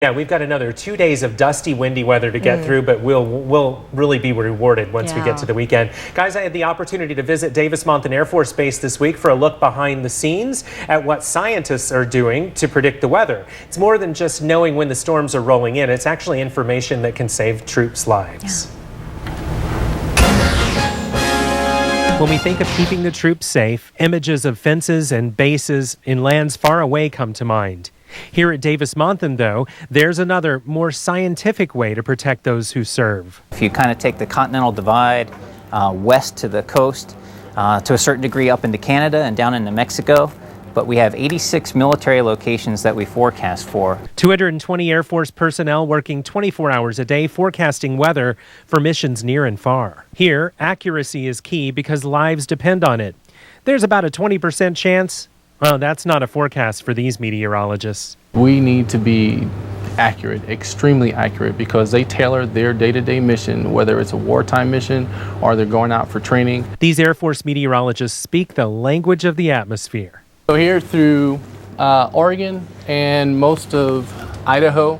Yeah, we've got another 2 days of dusty, windy weather to get through, but we'll really be rewarded once we get to the weekend. Guys, I had the opportunity to visit Davis-Monthan Air Force Base this week for a look behind the scenes at what scientists are doing to predict the weather. It's more than just knowing when the storms are rolling in. It's actually information that can save troops' lives. When we think of keeping the troops safe, images of fences and bases in lands far away come to mind. Here at Davis-Monthan, though, there's another, more scientific way to protect those who serve. If you kind of take the Continental Divide west to the coast, to a certain degree up into Canada and down into Mexico, but we have 86 military locations that we forecast for. 220 Air Force personnel working 24 hours a day forecasting weather for missions near and far. Here, accuracy is key because lives depend on it. There's about a 20% chance. Well, that's not a forecast for these meteorologists. We need to be accurate, extremely accurate, because they tailor their day-to-day mission, whether it's a wartime mission or they're going out for training. These Air Force meteorologists speak the language of the atmosphere. So here through Oregon and most of Idaho,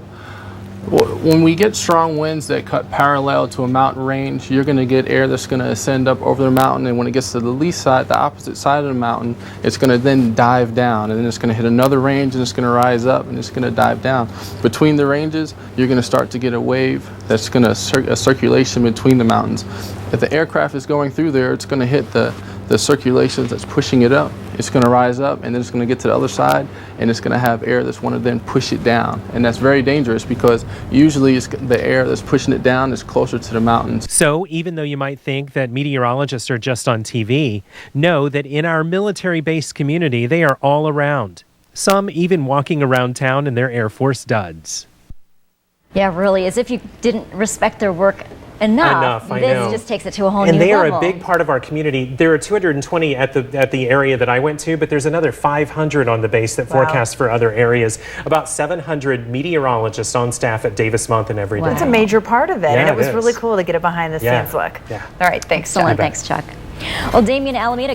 when we get strong winds that cut parallel to a mountain range, you're going to get air that's going to ascend up over the mountain, and when it gets to the lee side, the opposite side of the mountain, it's going to then dive down, and then it's going to hit another range, and it's going to rise up, and it's going to dive down. Between the ranges, you're going to start to get a wave that's going to a circulation between the mountains. If the aircraft is going through there, it's going to hit the circulation that's pushing it up. It's going to rise up, and then it's going to get to the other side, and it's going to have air that's want to then push it down. And that's very dangerous because usually it's the air that's pushing it down is closer to the mountains. So even though you might think that meteorologists are just on TV, know that in our military-based community, they are all around. Some even walking around town in their Air Force duds. Yeah, really, as if you didn't respect their work enough. I this know. just takes it to a whole new level. And they are a big part of our community. There are 220 at the area that I went to, but there's another 500 on the base that forecast for other areas. About 700 meteorologists on staff at Davis-Monthan every day. That's a major part of it, Yeah, and it was is. really cool to get a behind the scenes look. Yeah. All right, thanks. Excellent, thanks, Chuck. Well, Damien Alameda